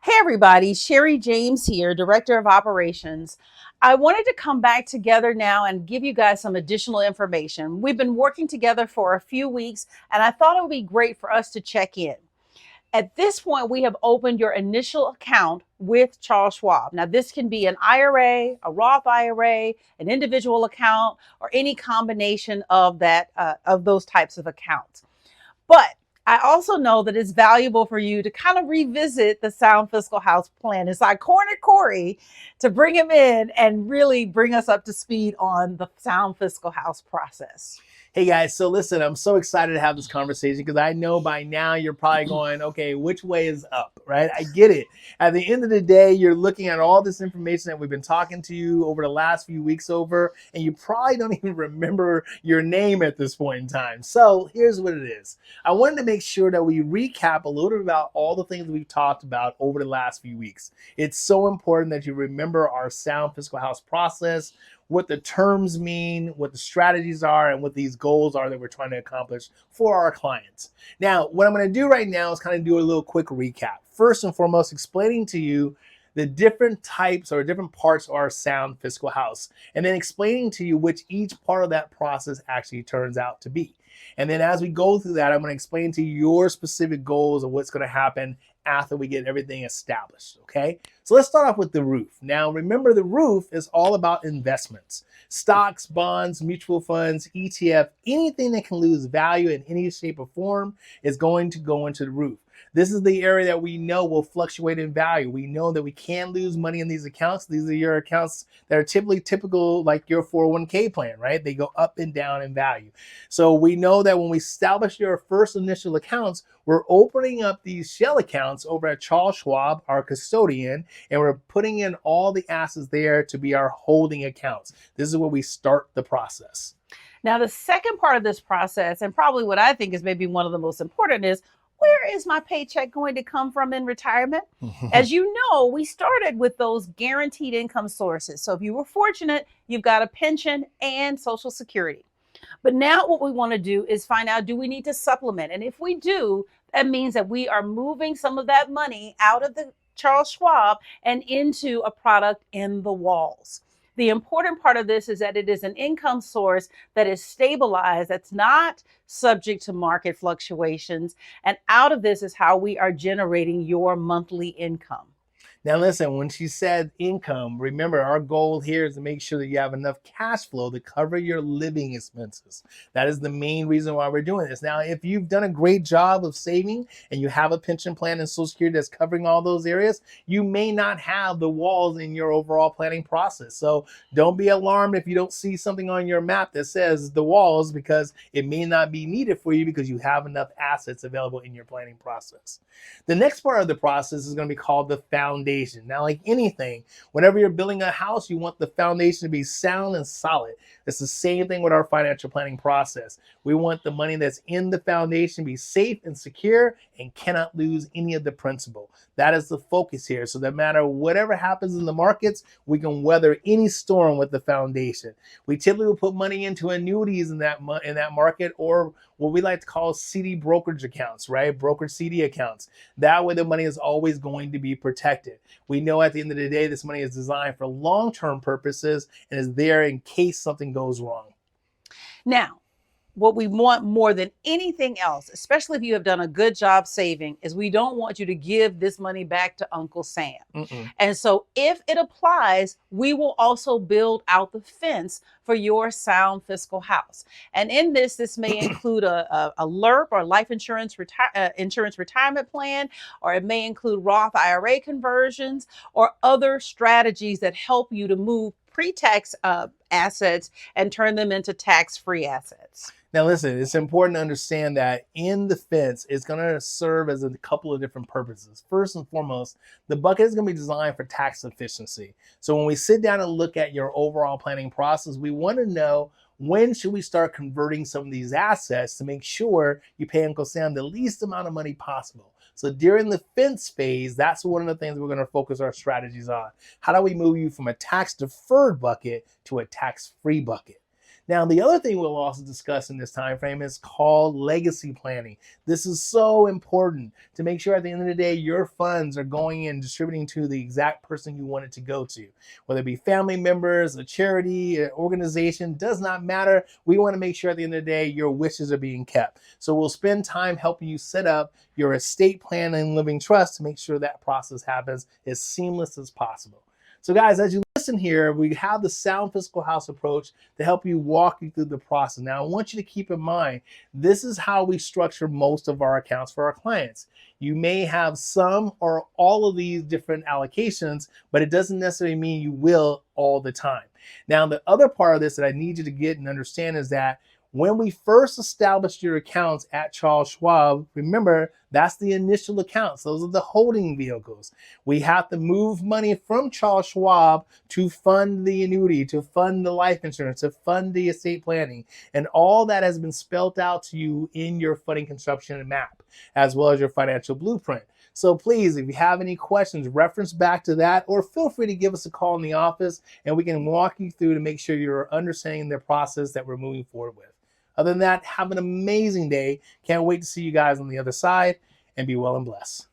Hey everybody, Sherry James here, Director of Operations. I wanted to come back together now and give you guys some additional information. We've been working together for a few weeks and I thought it would be great for us to check in. At this point, we have opened your initial account with Charles Schwab. Now, this can be an IRA, a Roth IRA, an individual account, or any combination of those types of accounts. But I also know that it's valuable for you to kind of revisit the Sound Fiscal House plan. As I cornered Cory to bring him in and really bring us up to speed on the Sound Fiscal House process. Hey guys, so listen, I'm so excited to have this conversation because I know by now you're probably going, okay, which way is up, right? I get it. At the end of the day, you're looking at all this information that we've been talking to you over the last few weeks over, and you probably don't even remember your name at this point in time. So here's what it is. I wanted to make sure that we recap a little bit about all the things we've talked about over the last few weeks. It's so important that you remember our Sound Fiscal House process, what the terms mean, what the strategies are, and what these goals are that we're trying to accomplish for our clients. Now, what I'm going to do right now is kind of do a little quick recap. First and foremost, explaining to you the different types or different parts of our Sound Fiscal House, and then explaining to you which each part of that process actually turns out to be. And then as we go through that, I'm going to explain to you your specific goals of what's going to happen after we get everything established, okay? So let's start off with the roof. Now, remember the roof is all about investments. Stocks, bonds, mutual funds, ETF, anything that can lose value in any shape or form is going to go into the roof. This is the area that we know will fluctuate in value. We know that we can lose money in these accounts. These are your accounts that are typical like your 401k plan, right? They go up and down in value. So we know that when we establish your first initial accounts, we're opening up these shell accounts over at Charles Schwab, our custodian, and we're putting in all the assets there to be our holding accounts. This is where we start the process. Now, the second part of this process, and probably what I think is maybe one of the most important, is where is my paycheck going to come from in retirement? As you know, we started with those guaranteed income sources. So if you were fortunate, you've got a pension and Social Security. But now what we want to do is find out, do we need to supplement? And if we do, that means that we are moving some of that money out of the Charles Schwab and into a product in the walls. The important part of this is that it is an income source that is stabilized, that's not subject to market fluctuations. And out of this is how we are generating your monthly income. Now listen, when she said income, remember our goal here is to make sure that you have enough cash flow to cover your living expenses. That is the main reason why we're doing this. Now, if you've done a great job of saving and you have a pension plan and Social Security that's covering all those areas, you may not have the walls in your overall planning process. So don't be alarmed if you don't see something on your map that says the walls, because it may not be needed for you because you have enough assets available in your planning process. The next part of the process is going to be called the foundation. Now, like anything, whenever you're building a house, you want the foundation to be sound and solid. It's the same thing with our financial planning process. We want the money that's in the foundation to be safe and secure and cannot lose any of the principal. That is the focus here. So no matter whatever happens in the markets, we can weather any storm with the foundation. We typically will put money into annuities in that market, or what we like to call CD brokerage accounts, right? Brokered CD accounts. That way the money is always going to be protected. We know at the end of the day, this money is designed for long-term purposes and is there in case something goes wrong. Now, what we want more than anything else, especially if you have done a good job saving, is we don't want you to give this money back to Uncle Sam. And so if it applies, we will also build out the fence for your Sound Fiscal House. And in this may include a LIRP or life insurance retirement plan, or it may include Roth IRA conversions or other strategies that help you to move pre-tax assets and turn them into tax-free assets. Now listen, it's important to understand that in the fence, it's going to serve as a couple of different purposes. First and foremost, the bucket is going to be designed for tax efficiency. So when we sit down and look at your overall planning process, we want to know, when should we start converting some of these assets to make sure you pay Uncle Sam the least amount of money possible. So during the fence phase, that's one of the things we're going to focus our strategies on. How do we move you from a tax deferred bucket to a tax free bucket? Now, the other thing we'll also discuss in this time frame is called legacy planning. This is so important to make sure at the end of the day, your funds are going and distributing to the exact person you want it to go to. Whether it be family members, a charity, an organization, does not matter. We want to make sure at the end of the day, your wishes are being kept. So we'll spend time helping you set up your estate plan and living trust to make sure that process happens as seamless as possible. So guys, as you listen here, we have the Sound Fiscal House approach to help you walk you through the process. Now, I want you to keep in mind, this is how we structure most of our accounts for our clients. You may have some or all of these different allocations, but it doesn't necessarily mean you will all the time. Now, the other part of this that I need you to get and understand is that when we first established your accounts at Charles Schwab, remember, that's the initial accounts. Those are the holding vehicles. We have to move money from Charles Schwab to fund the annuity, to fund the life insurance, to fund the estate planning. And all that has been spelled out to you in your funding construction map, as well as your financial blueprint. So please, if you have any questions, reference back to that, or feel free to give us a call in the office and we can walk you through to make sure you're understanding the process that we're moving forward with. Other than that, have an amazing day. Can't wait to see you guys on the other side, and be well and blessed.